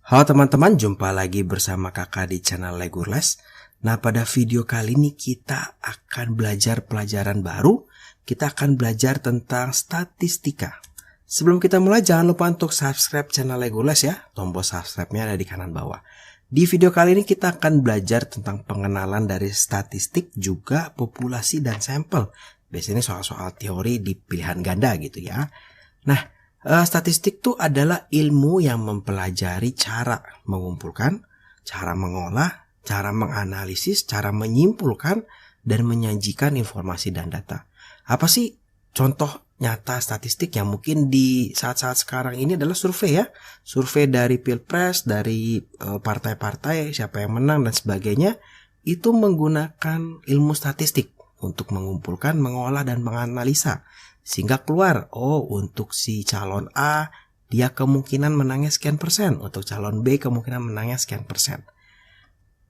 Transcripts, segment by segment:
Halo teman-teman, jumpa lagi bersama kakak di channel Lego Les. Nah, pada video kali ini kita akan belajar pelajaran baru. Kita akan belajar tentang statistika. Sebelum kita mulai, jangan lupa untuk subscribe channel Lego Les ya. Tombol subscribe-nya ada di kanan bawah. Di video kali ini kita akan belajar tentang pengenalan dari statistik, juga populasi dan sampel. Biasanya soal-soal teori di pilihan ganda gitu ya. Nah, statistik itu adalah ilmu yang mempelajari cara mengumpulkan, cara mengolah, cara menganalisis, cara menyimpulkan, dan menyajikan informasi dan data. Apa sih contoh nyata statistik yang mungkin di saat-saat sekarang ini adalah survei ya. Survei dari Pilpres, dari partai-partai, siapa yang menang dan sebagainya. Itu menggunakan ilmu statistik untuk mengumpulkan, mengolah, dan menganalisa. Sehingga keluar, untuk si calon A, dia kemungkinan menangnya sekian persen. Untuk calon B, kemungkinan menangnya sekian persen.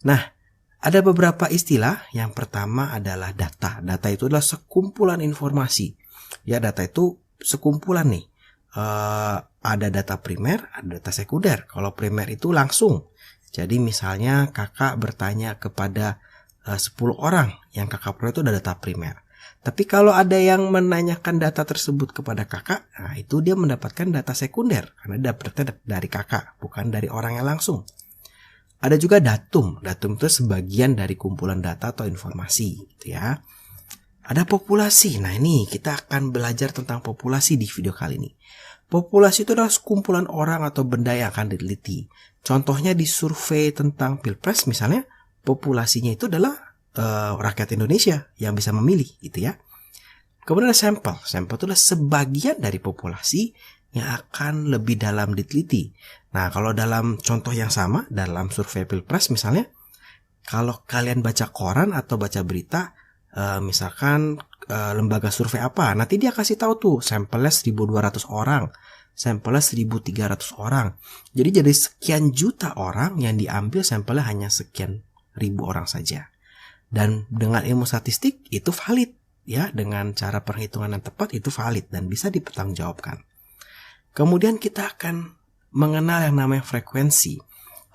Nah, ada beberapa istilah. Yang pertama adalah data. Data itu adalah sekumpulan informasi. Ya, data itu sekumpulan nih. Ada data primer, ada data sekunder. Kalau primer itu langsung. Jadi misalnya kakak bertanya kepada 10 orang. Yang kakak peroleh itu ada data primer. Tapi kalau ada yang menanyakan data tersebut kepada kakak, nah itu dia mendapatkan data sekunder. Karena dapatnya dari kakak, bukan dari orang yang langsung. Ada juga datum. Datum itu sebagian dari kumpulan data atau informasi gitu ya. Ada populasi. Nah ini kita akan belajar tentang populasi di video kali ini. Populasi itu adalah sekumpulan orang atau benda yang akan diteliti. Contohnya di survei tentang Pilpres misalnya, populasinya itu adalah rakyat Indonesia yang bisa memilih gitu ya. Kemudian ada sampel. Sampel itu adalah sebagian dari populasi yang akan lebih dalam diteliti. Nah, kalau dalam contoh yang sama, dalam survei Pilpres misalnya, kalau kalian baca koran atau baca berita, misalkan lembaga survei apa, nanti dia kasih tahu tuh sampelnya 1.200 orang, sampelnya 1.300 orang. Jadi dari sekian juta orang yang diambil sampelnya hanya sekian ribu orang saja. Dan dengan ilmu statistik itu valid ya, dengan cara perhitungan yang tepat itu valid dan bisa dipertanggungjawabkan. Kemudian kita akan mengenal yang namanya frekuensi.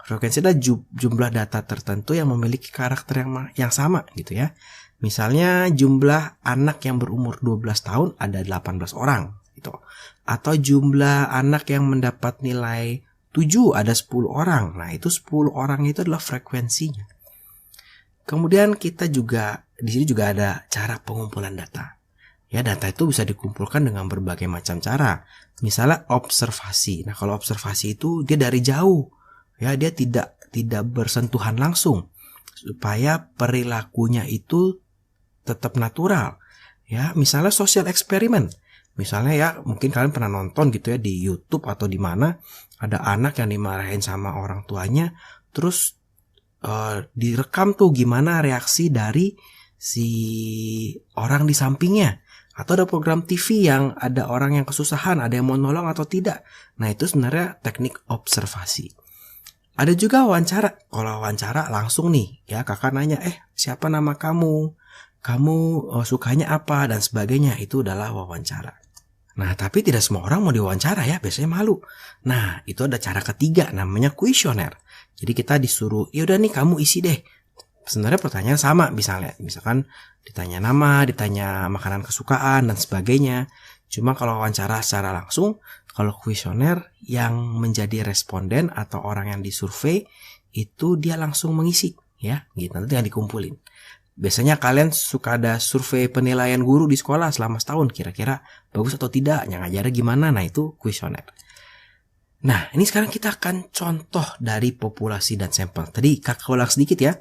Frekuensi adalah jumlah data tertentu yang memiliki karakter yang sama gitu ya. Misalnya jumlah anak yang berumur 12 tahun ada 18 orang gitu. Atau jumlah anak yang mendapat nilai 7 ada 10 orang. Nah, itu 10 orang itu adalah frekuensinya. Kemudian kita juga di sini juga ada cara pengumpulan data. Ya, data itu bisa dikumpulkan dengan berbagai macam cara. Misalnya observasi. Nah, kalau observasi itu dia dari jauh. Ya, dia tidak bersentuhan langsung supaya perilakunya itu tetap natural. Ya, misalnya sosial eksperimen. Misalnya ya, mungkin kalian pernah nonton gitu ya di YouTube atau di mana ada anak yang dimarahin sama orang tuanya, terus direkam tuh gimana reaksi dari si orang di sampingnya. Atau ada program TV yang ada orang yang kesusahan, ada yang mau nolong atau tidak. Nah, itu sebenarnya teknik observasi. Ada juga wawancara. Kalau wawancara langsung nih ya, kakak nanya, siapa nama kamu? Kamu sukanya apa? Dan sebagainya. Itu adalah wawancara. Nah, tapi tidak semua orang mau diwawancara ya, biasanya malu. Nah, itu ada cara ketiga, namanya kuesioner. Jadi kita disuruh, yaudah nih kamu isi deh. Sebenarnya pertanyaan sama, misalkan ditanya nama, ditanya makanan kesukaan, dan sebagainya. Cuma kalau wawancara secara langsung, kalau kuesioner yang menjadi responden atau orang yang disurvei, itu dia langsung mengisi. Ya, gitu, nanti tinggal dikumpulin. Biasanya kalian suka ada survei penilaian guru di sekolah selama setahun. Kira-kira bagus atau tidak, yang ngajarnya gimana. Nah, itu kuesioner. Nah, ini sekarang kita akan contoh dari populasi dan sampel. Tadi kakak ulang sedikit ya.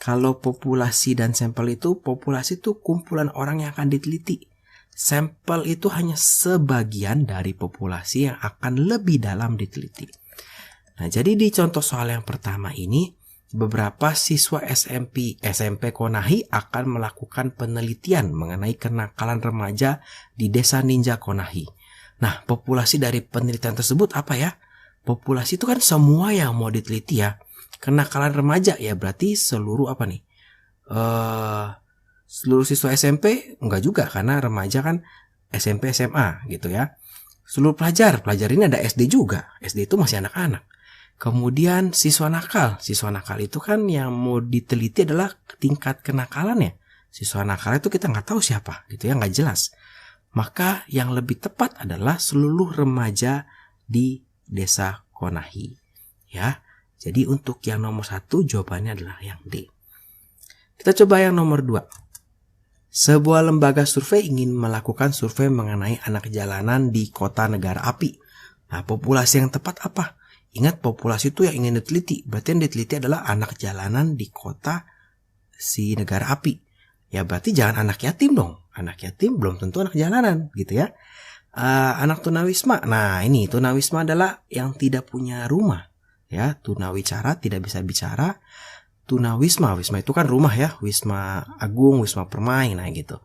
Kalau populasi dan sampel itu, populasi itu kumpulan orang yang akan diteliti. Sampel itu hanya sebagian dari populasi yang akan lebih dalam diteliti. Nah, jadi di contoh soal yang pertama ini, beberapa siswa SMP Konahi akan melakukan penelitian mengenai kenakalan remaja di desa Ninja Konahi. Nah, populasi dari penelitian tersebut apa ya? Populasi itu kan semua yang mau diteliti ya. Kenakalan remaja ya berarti seluruh apa nih? Seluruh siswa SMP? Enggak juga, karena remaja kan SMP SMA gitu ya. Seluruh pelajar ini ada SD juga. SD itu masih anak-anak. Kemudian siswa nakal. Siswa nakal itu kan yang mau diteliti adalah tingkat kenakalannya. Siswa nakal itu kita nggak tahu siapa, gitu ya, nggak jelas. Maka yang lebih tepat adalah seluruh remaja di desa Konahi. Ya, jadi untuk yang nomor 1 jawabannya adalah yang D. Kita coba yang nomor 2. Sebuah lembaga survei ingin melakukan survei mengenai anak jalanan di kota negara api. Nah, populasi yang tepat apa? Ingat, populasi itu yang ingin diteliti. Berarti yang diteliti adalah anak jalanan di kota si negara api. Ya berarti jangan anak yatim dong. Anak yatim belum tentu anak jalanan, gitu ya. Anak tunawisma. Nah, ini tunawisma adalah yang tidak punya rumah. Ya, tunawicara tidak bisa bicara. Tunawisma, wisma itu kan rumah ya. Wisma Agung, Wisma Permai, nah gitu.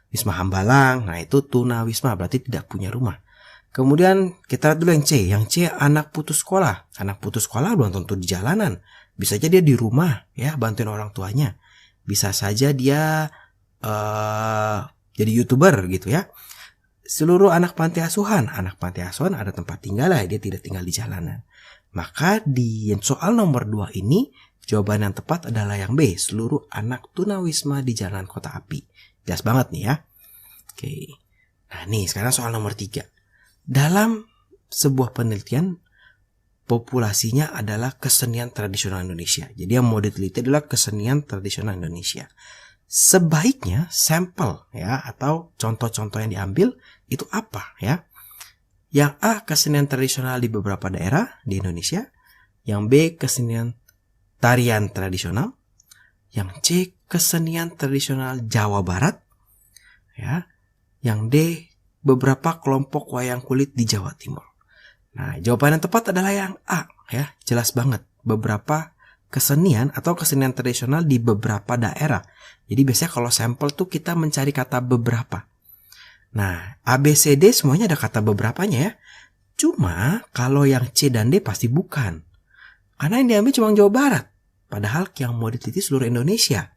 Wisma Hambalang, nah itu tunawisma, berarti tidak punya rumah. Kemudian kita lihat dulu yang C. Yang C anak putus sekolah. Anak putus sekolah belum tentu di jalanan. Bisa aja dia di rumah ya, bantuin orang tuanya. Bisa saja dia jadi YouTuber gitu ya. Seluruh anak panti asuhan ada tempat tinggal lah, dia tidak tinggal di jalanan. Maka di soal nomor 2 ini jawaban yang tepat adalah yang B, seluruh anak tunawisma di jalan kota api. Jelas banget nih ya. Oke. Nah nih sekarang soal nomor 3. Dalam sebuah penelitian, populasinya adalah kesenian tradisional Indonesia. Jadi yang mau diteliti adalah kesenian tradisional Indonesia. Sebaiknya sampel ya atau contoh-contoh yang diambil itu apa ya? Yang A, kesenian tradisional di beberapa daerah di Indonesia. Yang B, kesenian tarian tradisional. Yang C, kesenian tradisional Jawa Barat. Ya. Yang D, beberapa kelompok wayang kulit di Jawa Timur. Nah, jawaban yang tepat adalah yang A ya, jelas banget. Beberapa kesenian atau kesenian tradisional di beberapa daerah. Jadi biasanya kalau sampel tuh kita mencari kata beberapa. Nah, A, B, C, D semuanya ada kata beberapanya ya. Cuma kalau yang C dan D pasti bukan. Karena yang diambil cuma Jawa Barat. Padahal yang mau diteliti seluruh Indonesia.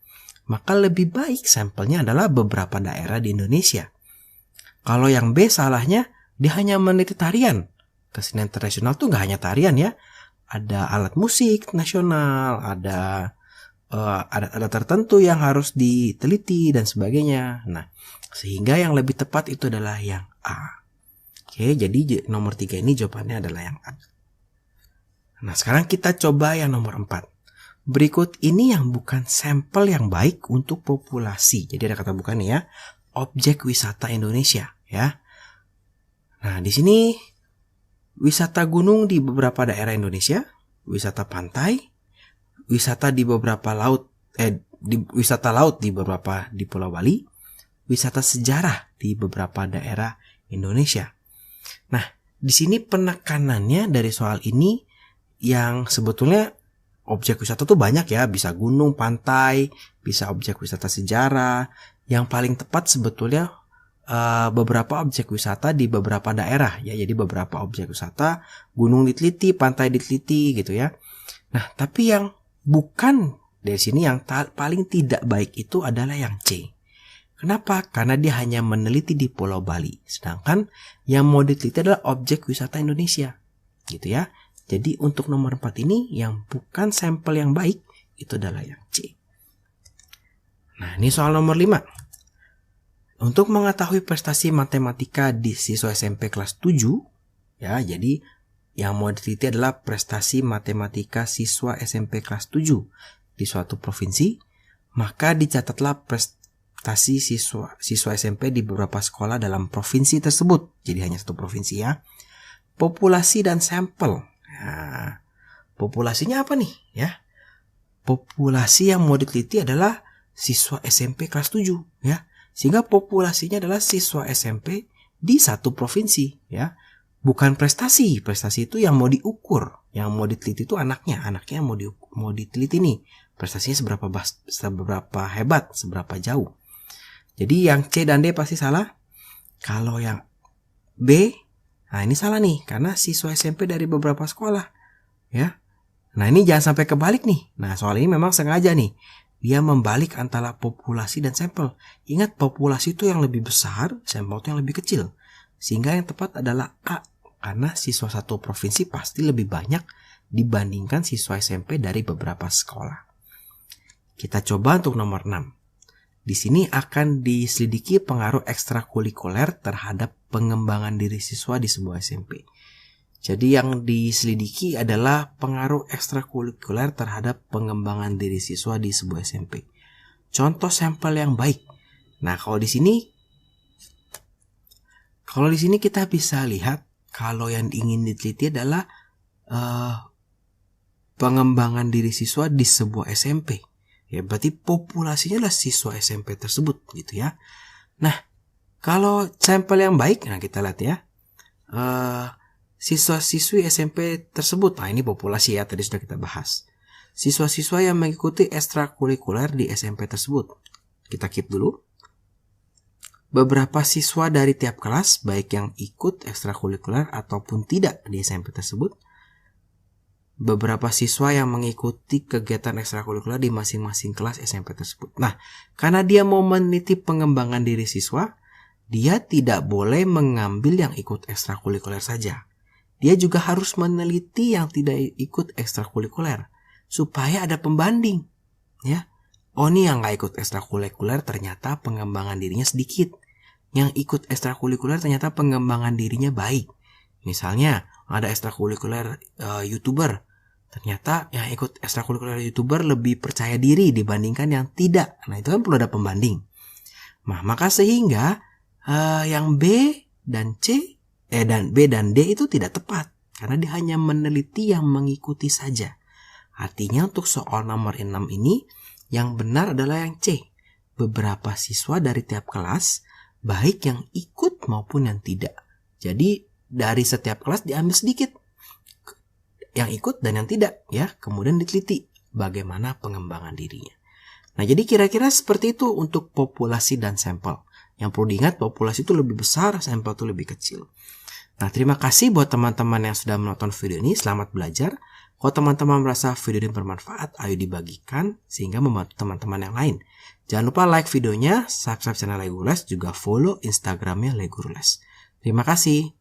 Maka lebih baik sampelnya adalah beberapa daerah di Indonesia. Kalau yang B salahnya, dia hanya meneliti tarian. Kesenian tradisional tuh nggak hanya tarian ya. Ada alat musik nasional, ada adat-adat tertentu yang harus diteliti dan sebagainya. Nah, sehingga yang lebih tepat itu adalah yang A. Oke, jadi nomor 3 ini jawabannya adalah yang A. Nah, sekarang kita coba yang nomor 4. Berikut ini yang bukan sampel yang baik untuk populasi. Jadi ada kata bukan ya. Objek wisata Indonesia ya. Nah, di sini wisata gunung di beberapa daerah Indonesia, wisata pantai, wisata di beberapa wisata laut di beberapa di Pulau Bali, wisata sejarah di beberapa daerah Indonesia. Nah, di sini penekanannya dari soal ini yang sebetulnya objek wisata tuh banyak ya, bisa gunung, pantai, bisa objek wisata sejarah. Yang paling tepat sebetulnya beberapa objek wisata di beberapa daerah ya, jadi beberapa objek wisata, gunung diteliti, pantai diteliti gitu ya. Nah, tapi yang bukan dari sini yang paling tidak baik itu adalah yang C. Kenapa? Karena dia hanya meneliti di Pulau Bali, sedangkan yang mau diteliti adalah objek wisata Indonesia gitu ya. Jadi untuk nomor 4 ini yang bukan sampel yang baik itu adalah yang C. Nah, ini soal nomor 5. Untuk mengetahui prestasi matematika di siswa SMP kelas 7, ya, jadi yang mau diteliti adalah prestasi matematika siswa SMP kelas 7 di suatu provinsi, maka dicatatlah prestasi siswa SMP di beberapa sekolah dalam provinsi tersebut. Jadi hanya satu provinsi ya. Populasi dan sampel. Nah, populasinya apa nih? Ya, populasi yang mau diteliti adalah siswa SMP kelas 7 ya. Sehingga populasinya adalah siswa SMP di satu provinsi ya. Bukan prestasi. Prestasi itu yang mau diukur, yang mau diteliti itu anaknya yang mau diteliti nih. Prestasinya seberapa hebat, seberapa jauh. Jadi yang C dan D pasti salah. Kalau yang B, nah ini salah nih karena siswa SMP dari beberapa sekolah ya. Nah, ini jangan sampai kebalik nih. Nah, soal ini memang sengaja nih. Dia membalik antara populasi dan sampel. Ingat, populasi itu yang lebih besar, sampel itu yang lebih kecil. Sehingga yang tepat adalah A. Karena siswa satu provinsi pasti lebih banyak dibandingkan siswa SMP dari beberapa sekolah. Kita coba untuk nomor 6. Di sini akan diselidiki pengaruh ekstrakurikuler terhadap pengembangan diri siswa di sebuah SMP. Jadi yang diselidiki adalah pengaruh ekstrakurikuler terhadap pengembangan diri siswa di sebuah SMP. Contoh sampel yang baik. Nah, kalau di sini kita bisa lihat kalau yang ingin diteliti adalah pengembangan diri siswa di sebuah SMP. Ya, berarti populasinya adalah siswa SMP tersebut gitu ya. Nah, kalau sampel yang baik, nah kita lihat ya. Siswa-siswi SMP tersebut, nah ini populasi ya, tadi sudah kita bahas. Siswa-siswa yang mengikuti ekstrakurikuler di SMP tersebut. Kita keep dulu. Beberapa siswa dari tiap kelas, baik yang ikut ekstrakurikuler ataupun tidak di SMP tersebut. Beberapa siswa yang mengikuti kegiatan ekstrakurikuler di masing-masing kelas SMP tersebut. Nah, karena dia mau meneliti pengembangan diri siswa, dia tidak boleh mengambil yang ikut ekstrakurikuler saja. Dia juga harus meneliti yang tidak ikut ekstrakurikuler, supaya ada pembanding. Ya, oh ini yang gak ikut ekstrakurikuler ternyata pengembangan dirinya sedikit. Yang ikut ekstrakurikuler ternyata pengembangan dirinya baik. Misalnya, ada ekstrakurikuler YouTuber. Ternyata yang ikut ekstrakurikuler YouTuber lebih percaya diri dibandingkan yang tidak. Nah, itu kan perlu ada pembanding. Nah, maka sehingga yang B dan D itu tidak tepat. Karena dia hanya meneliti yang mengikuti saja. Artinya untuk soal nomor 6 ini, yang benar adalah yang C. Beberapa siswa dari tiap kelas, baik yang ikut maupun yang tidak. Jadi dari setiap kelas diambil sedikit. Yang ikut dan yang tidak, ya. Kemudian diteliti bagaimana pengembangan dirinya. Nah, jadi kira-kira seperti itu untuk populasi dan sampel. Yang perlu diingat, populasi itu lebih besar, sampel itu lebih kecil. Nah, terima kasih buat teman-teman yang sudah menonton video ini. Selamat belajar. Kalau teman-teman merasa video ini bermanfaat, ayo dibagikan sehingga membantu teman-teman yang lain. Jangan lupa like videonya, subscribe channel Lego Les, juga follow Instagramnya Lego Les. Terima kasih.